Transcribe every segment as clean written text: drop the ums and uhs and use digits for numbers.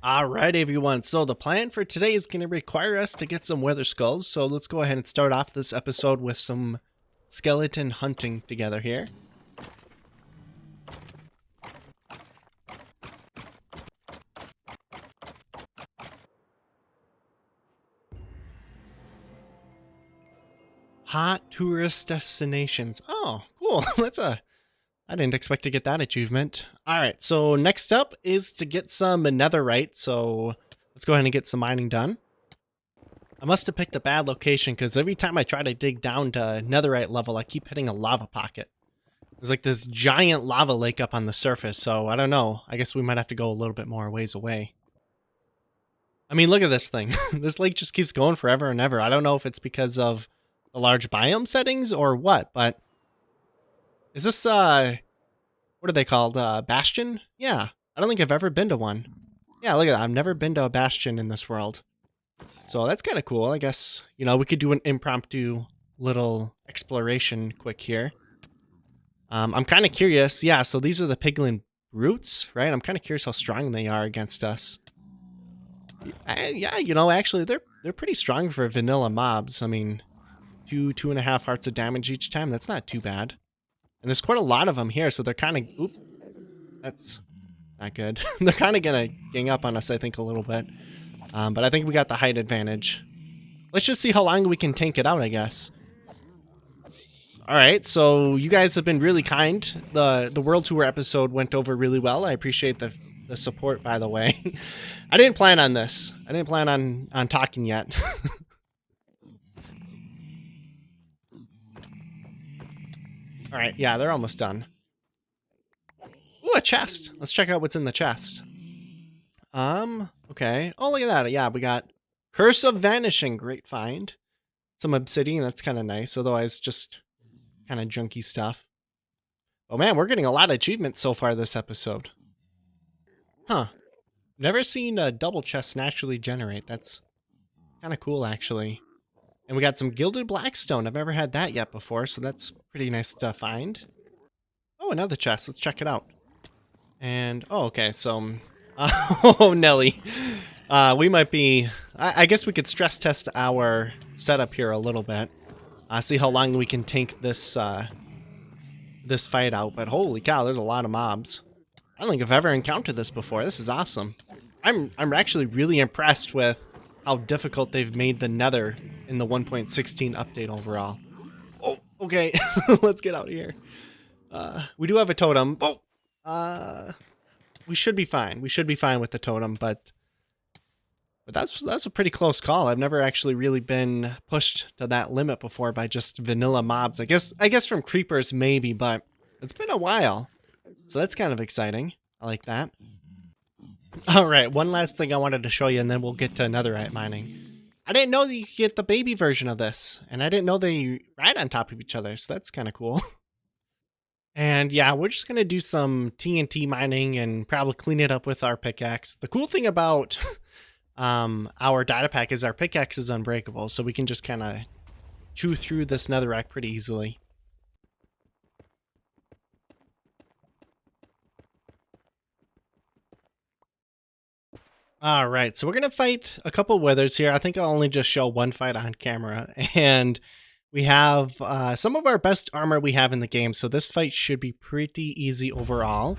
Alright everyone, so the plan for today is going to require us to get some weather skulls, so let's go ahead and start off this episode with some skeleton hunting together here. Hot tourist destinations. Oh, cool. I didn't expect to get that achievement. Alright, so next up is to get some netherrite, so let's go ahead and get some mining done. I must have picked a bad location because every time I try to dig down to netherite level, I keep hitting a lava pocket. There's like this giant lava lake up on the surface, so I don't know. I guess we might have to go a little bit more ways away. I mean, look at this thing. This lake just keeps going forever and ever. I don't know if it's because of the large biome settings or what, but is this, what are they called? Bastion? Yeah. I don't think I've ever been to one. Yeah, look at that. I've never been to a bastion in this world. So that's kind of cool. I guess, you know, we could do an impromptu little exploration quick here. I'm kind of curious. Yeah, so these are the piglin brutes, right? I'm kind of curious how strong they are against us. Yeah, you know, actually, they're pretty strong for vanilla mobs. I mean, 2.5 hearts of damage each time. That's not too bad. And there's quite a lot of them here, so they're kind of... Oop. That's not good. They're kind of going to gang up on us, I think, a little bit. But I think we got the height advantage. Let's just see how long we can tank it out, I guess. Alright, so you guys have been really kind. The World Tour episode went over really well. I appreciate the support, by the way. I didn't plan on this. I didn't plan on talking yet. Alright, yeah, they're almost done. Ooh, a chest. Let's check out what's in the chest. Okay. Oh, look at that. Yeah, we got Curse of Vanishing. Great find. Some obsidian. That's kind of nice. Otherwise, just kind of junky stuff. Oh, man, we're getting a lot of achievements so far this episode. Huh. Never seen a double chest naturally generate. That's kind of cool, actually. And we got some gilded blackstone. I've never had that yet before, so that's pretty nice to find. Oh, another chest. Let's check it out. And, oh, okay, so... oh, Nelly. We might be... I guess we could stress test our setup here a little bit. See how long we can tank this this fight out. But holy cow, there's a lot of mobs. I don't think I've ever encountered this before. This is awesome. I'm actually really impressed with how difficult they've made the nether in the 1.16 update overall. Oh, okay. Let's get out of here. We do have a totem. Oh! We should be fine. We should be fine with the totem, but that's a pretty close call. I've never actually really been pushed to that limit before by just vanilla mobs. I guess from creepers maybe, but it's been a while. So that's kind of exciting. I like that. All right, one last thing I wanted to show you, and then we'll get to netherite mining. I didn't know that you could get the baby version of this, and I didn't know they ride on top of each other, so that's kind of cool. And yeah, we're just going to do some TNT mining and probably clean it up with our pickaxe. The cool thing about our datapack is our pickaxe is unbreakable, so we can just kind of chew through this netherrack pretty easily. Alright, so we're going to fight a couple withers here. I think I'll only just show one fight on camera, and... we have some of our best armor we have in the game, so this fight should be pretty easy overall.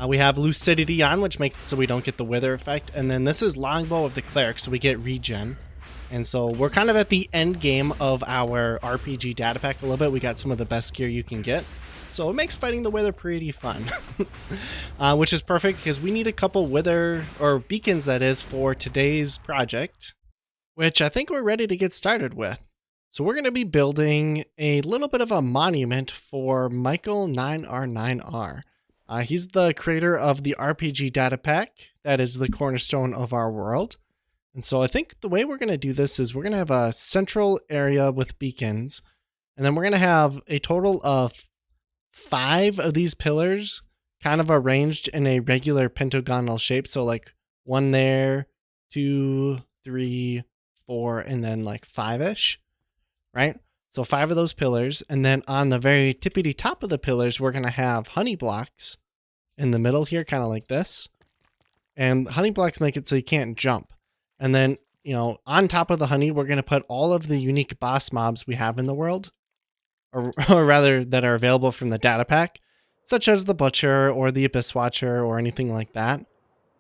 We have Lucidity on, which makes it so we don't get the wither effect, and then this is Longbow of the Cleric, so we get regen. And so we're kind of at the end game of our RPG datapack a little bit. We got some of the best gear you can get, so it makes fighting the wither pretty fun. Which is perfect, because we need a couple wither, or beacons that is, for today's project, which I think we're ready to get started with. So we're going to be building a little bit of a monument for Michael 9R9R. He's the creator of the RPG datapack that is the cornerstone of our world. And so I think the way we're going to do this is we're going to have a central area with beacons. And then we're going to have a total of 5 of these pillars kind of arranged in a regular pentagonal shape. So like 1 there, 2, 3, 4, and then like 5-ish. Right? So 5 of those pillars, and then on the very tippity top of the pillars, we're going to have honey blocks in the middle here, kind of like this. And honey blocks make it so you can't jump. And then, on top of the honey, we're going to put all of the unique boss mobs we have in the world, or rather that are available from the data pack, such as the Butcher or the Abyss Watcher or anything like that.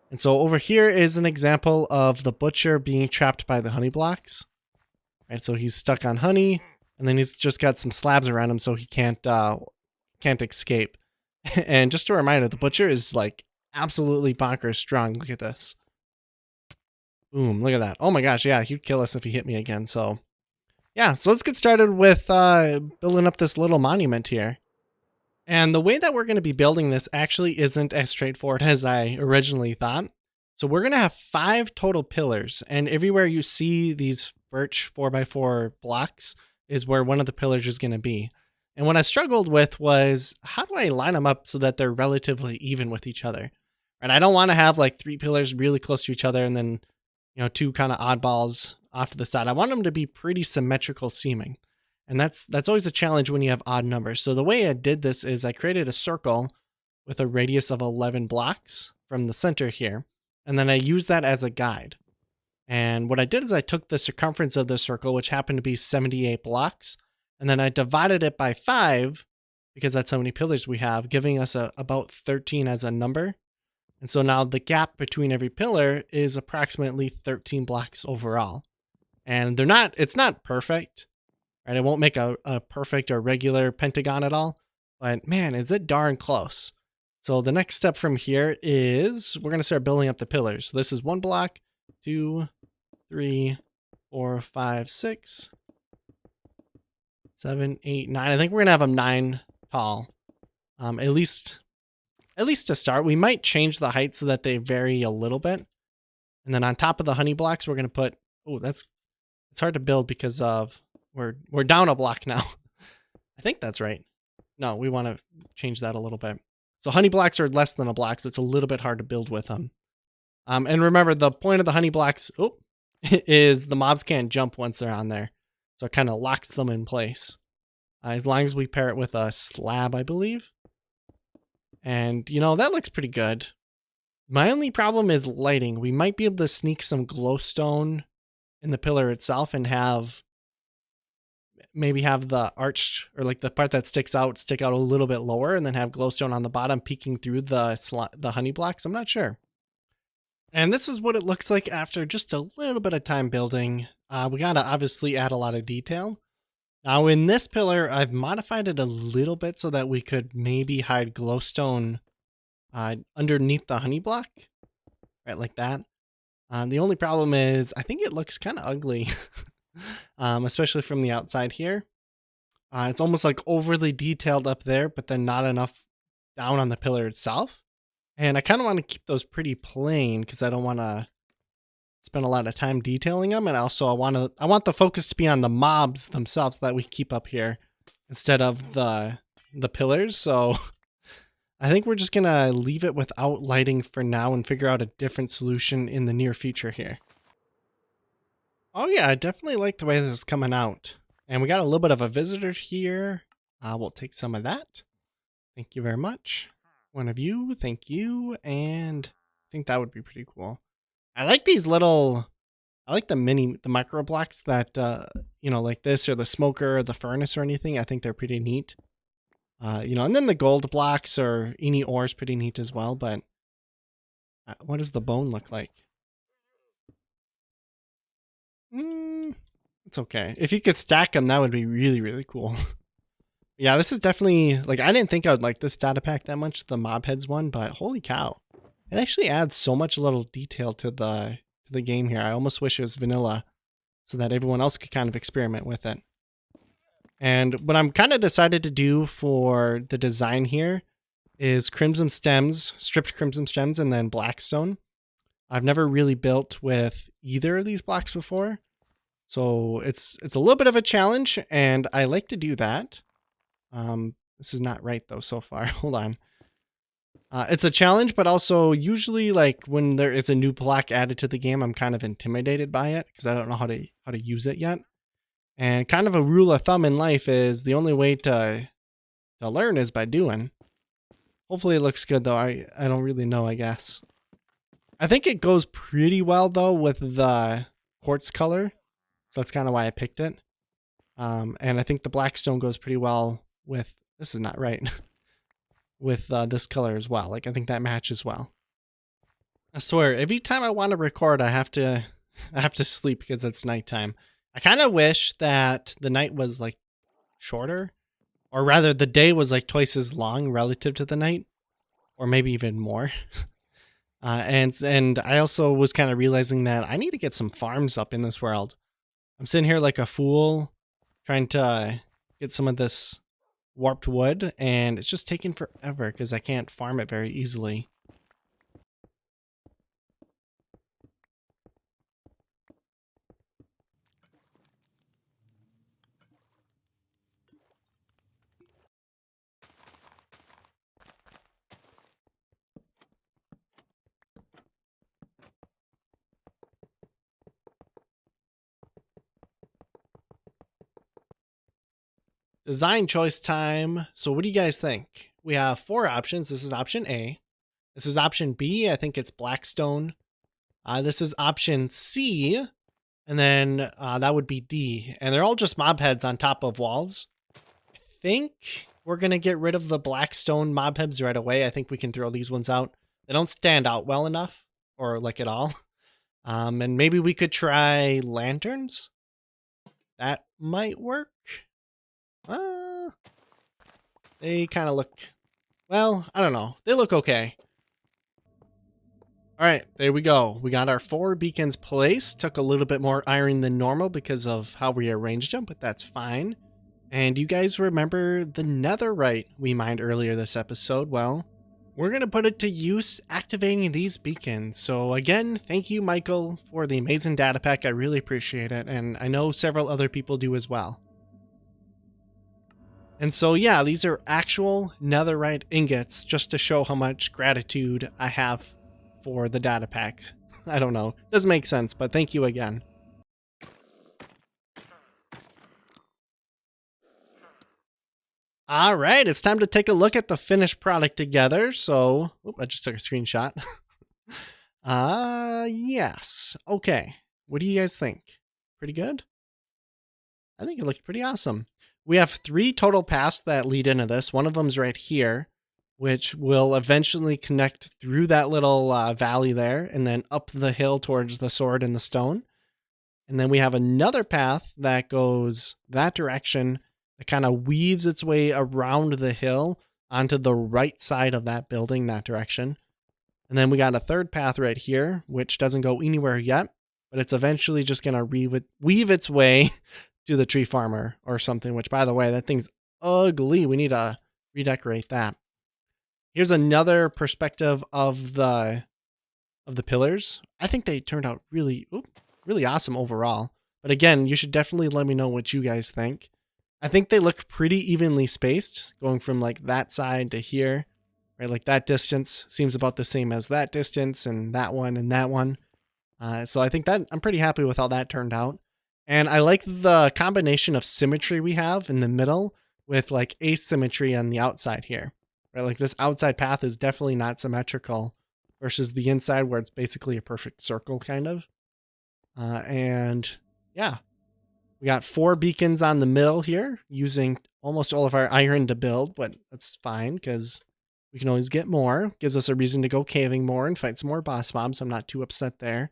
And so over here is an example of the Butcher being trapped by the honey blocks. Right, so he's stuck on honey, and then he's just got some slabs around him so he can't escape. And just a reminder, the Butcher is like absolutely bonkers strong. Look at this. Boom, look at that. Oh my gosh, yeah, he'd kill us if he hit me again. So yeah, so let's get started with building up this little monument here. And the way that we're going to be building this actually isn't as straightforward as I originally thought. So we're going to have 5 total pillars, and everywhere you see these birch 4x4 blocks is where one of the pillars is going to be. And what I struggled with was, how do I line them up so that they're relatively even with each other? And I don't want to have like 3 pillars really close to each other and then, 2 kind of oddballs off to the side. I want them to be pretty symmetrical seeming. And that's always a challenge when you have odd numbers. So the way I did this is I created a circle with a radius of 11 blocks from the center here. And then I used that as a guide. And what I did is I took the circumference of the circle, which happened to be 78 blocks, and then I divided it by 5, because that's how many pillars we have, giving us about 13 as a number. And so now the gap between every pillar is approximately 13 blocks overall. And it's not perfect, right? It won't make a perfect or regular pentagon at all, but man, is it darn close. So the next step from here is we're going to start building up the pillars. So this is 1 block, 2, 3, 4, 5, 6, 7, 8, 9. I think we're going to have them 9 tall. At least to start. We might change the height so that they vary a little bit. And then on top of the honey blocks, we're going to put, it's hard to build because of, we're down a block now. I think that's right. No, we want to change that a little bit. So honey blocks are less than a block, so it's a little bit hard to build with them. And remember, the point of the honey blocks is the mobs can't jump once they're on there. So it kind of locks them in place. As long as we pair it with a slab, I believe. And, that looks pretty good. My only problem is lighting. We might be able to sneak some glowstone in the pillar itself and maybe have the arched, or like the part that stick out a little bit lower, and then have glowstone on the bottom peeking through the honey blocks. I'm not sure. And this is what it looks like after just a little bit of time building. We gotta obviously add a lot of detail. Now in this pillar, I've modified it a little bit so that we could maybe hide glowstone underneath the honey block, right, like that. The only problem is I think it looks kind of ugly, especially from the outside here. It's almost like overly detailed up there, but then not enough down on the pillar itself. And I kind of want to keep those pretty plain because I don't want to spend a lot of time detailing them. And also I want the focus to be on the mobs themselves that we keep up here instead of the pillars. So I think we're just going to leave it without lighting for now and figure out a different solution in the near future here. Oh yeah, I definitely like the way this is coming out. And we got a little bit of a visitor here. We'll take some of that. Thank you very much. One of you, thank you. And I think that would be pretty cool. I like these little, I like the micro blocks that, like this, or the smoker or the furnace or anything. I think they're pretty neat. And then the gold blocks or any ore is pretty neat as well. But what does the bone look like? It's okay. If you could stack them, that would be really, really cool. Yeah, this is definitely, like, I didn't think I would like this data pack that much, the mob heads one, but holy cow. It actually adds so much little detail to the game here. I almost wish it was vanilla so that everyone else could kind of experiment with it. And what I'm kind of decided to do for the design here is crimson stems, stripped crimson stems, and then blackstone. I've never really built with either of these blocks before. So it's a little bit of a challenge, and I like to do that. This is not right though so far. Hold on. It's a challenge, but also usually like when there is a new block added to the game, I'm kind of intimidated by it because I don't know how to use it yet. And kind of a rule of thumb in life is the only way to learn is by doing. Hopefully it looks good though. I don't really know, I guess. I think it goes pretty well though with the quartz color. So that's kind of why I picked it. And I think the blackstone goes pretty well with, this is not right, with this color as well. Like I think that matches well. I swear, every time I want to record, I have to sleep because it's nighttime. I kind of wish that the night was like shorter, or rather the day was like twice as long relative to the night, or maybe even more. And I also was kind of realizing that I need to get some farms up in this world. I'm sitting here like a fool trying to get some of this warped wood, and it's just taking forever because I can't farm it very easily. Design choice time. So what do you guys think? We have 4 options. This is option A. This is option B. I think it's Blackstone. This is option C. And then that would be D. And they're all just mob heads on top of walls. I think we're going to get rid of the Blackstone mob heads right away. I think we can throw these ones out. They don't stand out well enough, or like at all. And maybe we could try lanterns. That might work. They kind of look, well, I don't know. They look okay. All right, there we go. We got our 4 beacons placed. Took a little bit more iron than normal because of how we arranged them, but that's fine. And you guys remember the netherrite we mined earlier this episode? Well, we're going to put it to use activating these beacons. So again, thank you, Michael, for the amazing data pack. I really appreciate it. And I know several other people do as well. And so, yeah, these are actual netherite ingots just to show how much gratitude I have for the data pack. I don't know. Doesn't make sense, but thank you again. All right, it's time to take a look at the finished product together. So, I just took a screenshot. Yes. Okay. What do you guys think? Pretty good? I think it looked pretty awesome. We have 3 total paths that lead into this. One of them's right here, which will eventually connect through that little valley there and then up the hill towards the sword and the stone. And then we have another path that goes that direction that kind of weaves its way around the hill onto the right side of that building, that direction. And then we got a third path right here, which doesn't go anywhere yet, but it's eventually just going to weave its way to the tree farmer or something, which, by the way, that thing's ugly. We need to redecorate that. Here's another perspective of the pillars. I think they turned out really awesome overall. But again, you should definitely let me know what you guys think. I think they look pretty evenly spaced, going from like that side to here, right? Like that distance seems about the same as that distance and that one and that one. So I think that I'm pretty happy with how that turned out. And I like the combination of symmetry we have in the middle with like asymmetry on the outside here, right? Like this outside path is definitely not symmetrical versus the inside where it's basically a perfect circle kind of. And yeah, we got 4 beacons on the middle here using almost all of our iron to build, but that's fine because we can always get more. Gives us a reason to go caving more and fight some more boss mobs. I'm not too upset there.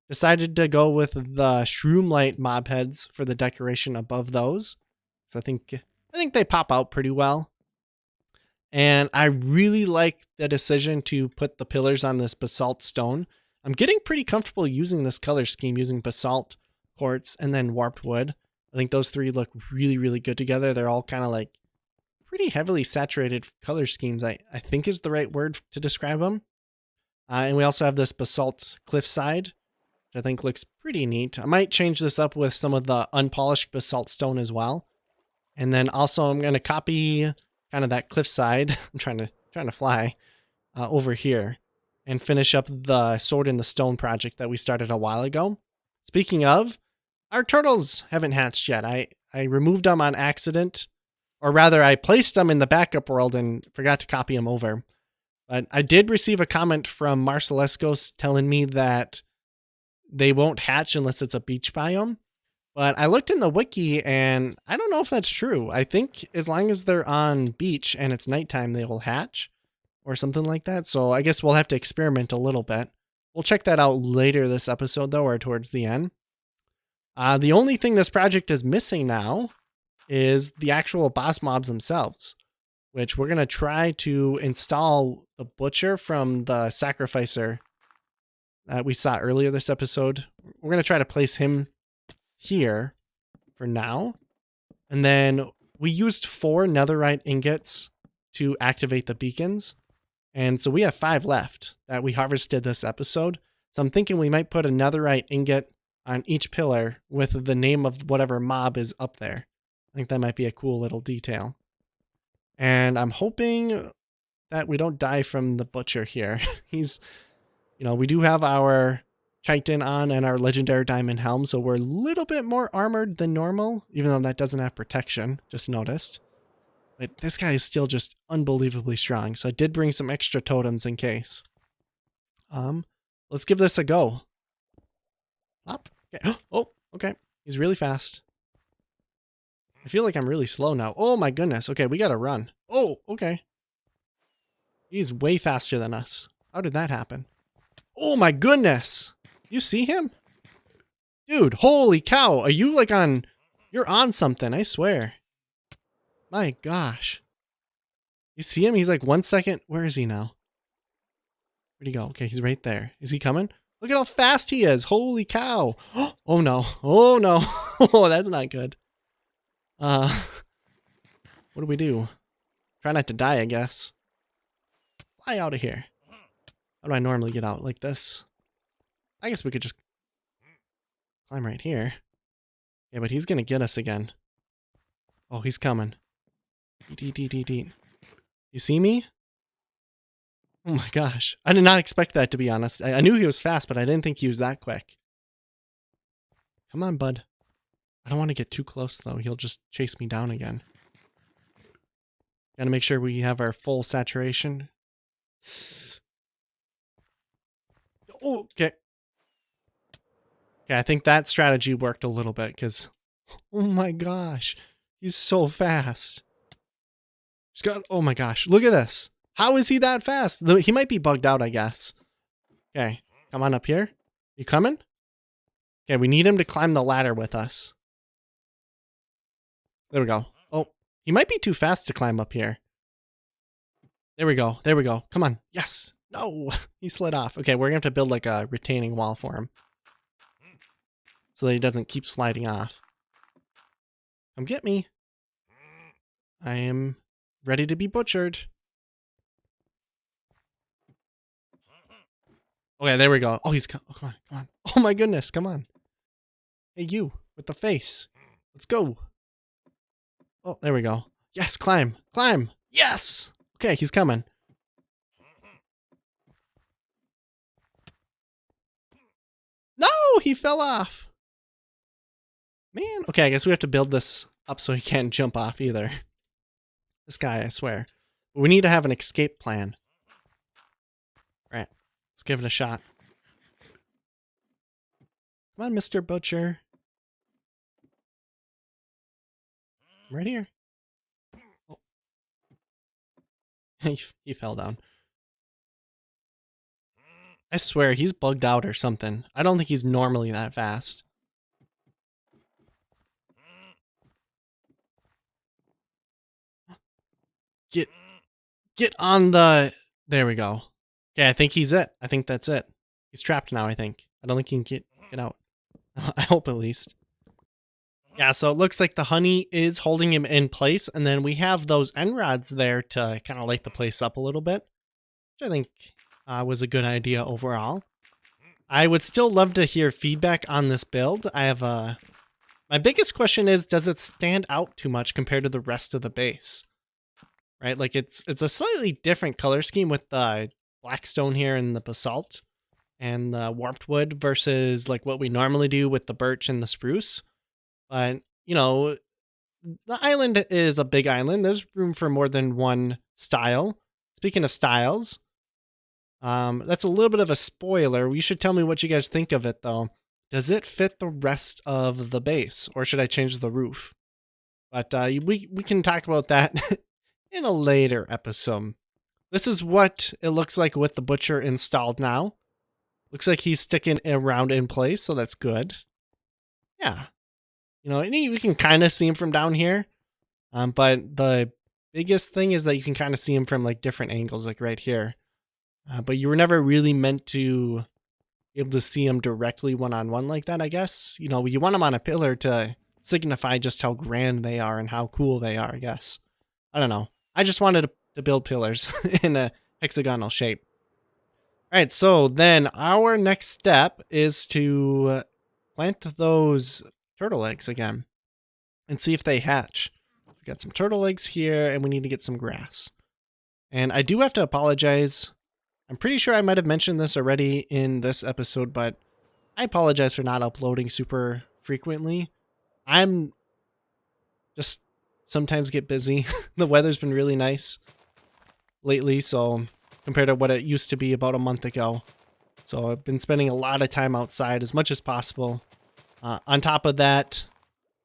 Decided to go with the shroomlight mob heads for the decoration above those. So I think they pop out pretty well. And I really like the decision to put the pillars on this basalt stone. I'm getting pretty comfortable using this color scheme using basalt, quartz, and then warped wood. I think those 3 look really, really good together. They're all kind of like pretty heavily saturated color schemes, I think is the right word to describe them. And we also have this basalt cliffside, which I think looks pretty neat. I might change this up with some of the unpolished basalt stone as well. And then also I'm going to copy kind of that cliffside. I'm trying to fly over here and finish up the sword in the stone project that we started a while ago. Speaking of, our turtles haven't hatched yet. I removed them on accident, or rather I placed them in the backup world and forgot to copy them over. But I did receive a comment from Marcelescos telling me that they won't hatch unless it's a beach biome. But I looked in the wiki and I don't know if that's true. I think as long as they're on beach and it's nighttime, they will hatch or something like that. So I guess we'll have to experiment a little bit. We'll check that out later this episode though, or towards the end. The only thing this project is missing now is the actual boss mobs themselves, which we're going to try to install the butcher from the sacrificer that we saw earlier this episode. We're going to try to place him here for now. And then we used 4 netherrite ingots to activate the beacons. And so we have 5 left that we harvested this episode. So I'm thinking we might put a netherrite ingot on each pillar with the name of whatever mob is up there. I think that might be a cool little detail. And I'm hoping that we don't die from the butcher here. He's, we do have our chitin on and our legendary diamond helm, so we're a little bit more armored than normal, even though that doesn't have protection, just noticed. But this guy is still just unbelievably strong, so I did bring some extra totems in case. Let's give this a go. Up. Okay. Oh, okay. He's really fast. I feel like I'm really slow now. Oh my goodness. Okay, we gotta run. Oh, okay. He's way faster than us. How did that happen? Oh my goodness. You see him? Dude, holy cow. Are you like on... You're on something, I swear. My gosh. You see him? He's like 1 second. Where is he now? Where'd he go? Okay, he's right there. Is he coming? Look at how fast he is. Holy cow. Oh no. Oh no. Oh, that's not good. What do we do? Try not to die, I guess. Fly out of here. How do I normally get out? Like this? I guess we could just climb right here. Yeah, but he's gonna get us again. Oh, he's coming. You see me? Oh my gosh. I did not expect that, to be honest. I knew he was fast, but I didn't think he was that quick. Come on, bud. I don't want to get too close, though. He'll just chase me down again. Gotta make sure we have our full saturation. Oh, okay. Okay, I think that strategy worked a little bit, because... Oh my gosh. He's so fast. He's got... Oh my gosh. Look at this. How is he that fast? He might be bugged out, I guess. Okay. Come on up here. You coming? Okay, we need him to climb the ladder with us. There we go. Oh, he might be too fast to climb up here. There we go. There we go. Come on. Yes. No. He slid off. Okay, we're going to have to build like a retaining wall for him, so that he doesn't keep sliding off. Come get me. I am ready to be butchered. Okay, there we go. Oh, he's... Oh, come on. Come on. Oh my goodness. Come on. Hey, you with the face. Let's go. Oh, there we go. Yes, climb. Climb. Yes. Okay, he's coming. No, he fell off. Man. Okay, I guess we have to build this up so he can't jump off either. This guy, I swear. But we need to have an escape plan. All right. Let's give it a shot. Come on, Mr. Butcher. I'm right here. Oh. He fell down. I swear, he's bugged out or something. I don't think he's normally that fast. Get on the... There we go. Okay, I think he's it. I think that's it. He's trapped now, I think. I don't think he can get out. I hope, at least. Yeah, so it looks like the honey is holding him in place, and then we have those end rods there to kind of light the place up a little bit, which I think was a good idea overall. I would still love to hear feedback on this build. I have my biggest question is, does it stand out too much compared to the rest of the base? Right, like it's a slightly different color scheme with the blackstone here and the basalt and the warped wood versus like what we normally do with the birch and the spruce. But, you know, the island is a big island. There's room for more than one style. Speaking of styles, That's a little bit of a spoiler. You should tell me what you guys think of it, though. Does it fit the rest of the base, or should I change the roof? But we can talk about that in a later episode. This is what it looks like with the butcher installed now. Looks like he's sticking around in place, so that's good. Yeah. You know, and we can kind of see him from down here. But the biggest thing is that you can kind of see him from like different angles, like right here. But you were never really meant to be able to see him directly one-on-one like that, I guess. You know, you want him on a pillar to signify just how grand they are and how cool they are, I guess. I don't know. I just wanted to build pillars in a hexagonal shape. All right, so then our next step is to plant those turtle eggs again and see if they hatch. We got some turtle eggs here, and we need to get some grass. And I do have to apologize. I'm pretty sure I might have mentioned this already in this episode, but I apologize for not uploading super frequently. I'm just sometimes get busy. The weather's been really nice lately, so compared to what it used to be about a month ago. So I've been spending a lot of time outside as much as possible. On top of that,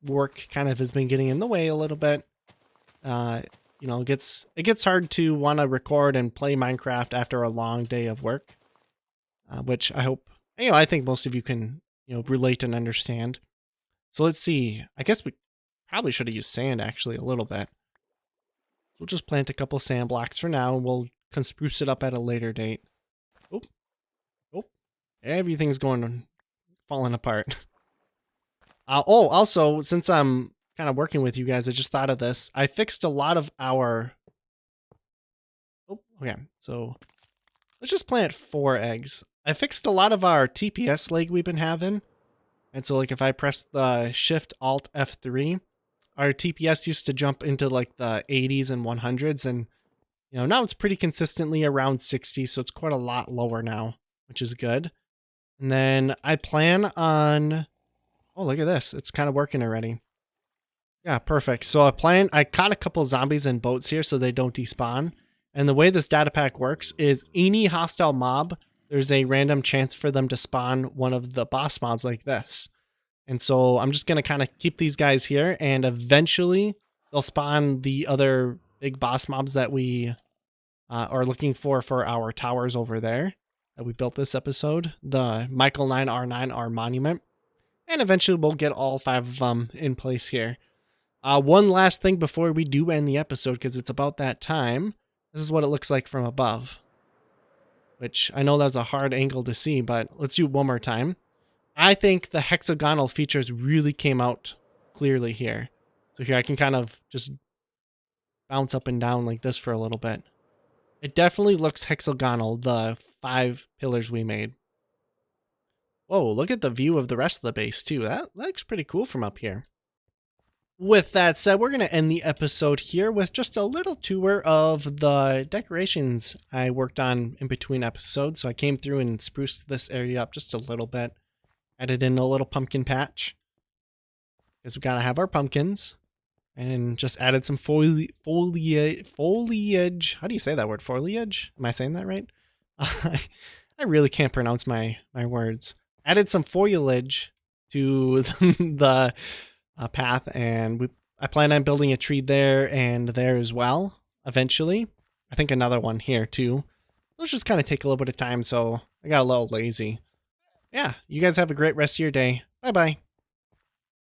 work kind of has been getting in the way a little bit. You know, it gets hard to want to record and play Minecraft after a long day of work, which I hope, you know, I think most of you can, you know, relate and understand. So let's see. I guess we probably should have used sand actually a little bit. We'll just plant a couple sand blocks for now, and we'll spruce it up at a later date. Oh, everything's falling apart. Oh, also, since I'm kind of working with you guys, I just thought of this. I fixed a lot of our... Oh, okay. So let's just plant 4 eggs. I fixed a lot of our TPS lag we've been having. And so, like, if I press the Shift Alt F3, our TPS used to jump into, like, the 80s and 100s. And, you know, now it's pretty consistently around 60. So it's quite a lot lower now, which is good. And then I plan on... Oh, look at this. It's kind of working already. Yeah, perfect. So I caught a couple zombies and boats here so they don't despawn. And the way this data pack works is any hostile mob, there's a random chance for them to spawn one of the boss mobs like this. And so I'm just going to kind of keep these guys here, and eventually they'll spawn the other big boss mobs that we are looking for our towers over there that we built this episode. The Michael 9R9R monument. And eventually we'll get all 5 of them in place here. One last thing before we do end the episode, because it's about that time. This is what it looks like from above. Which I know that was a hard angle to see, but let's do it one more time. I think the hexagonal features really came out clearly here. So here I can kind of just bounce up and down like this for a little bit. It definitely looks hexagonal, the 5 pillars we made. Whoa, look at the view of the rest of the base too. That looks pretty cool from up here. With that said, we're going to end the episode here with just a little tour of the decorations I worked on in between episodes. So I came through and spruced this area up just a little bit. Added in a little pumpkin patch, because we got to have our pumpkins. And just added some foliage. How do you say that word? Foliage? Am I saying that right? I really can't pronounce my words. Added some foliage to the path, and I plan on building a tree there and there as well eventually. I think another one here too. Those just kind of take a little bit of time, so I got a little lazy. Yeah, you guys have a great rest of your day. Bye bye.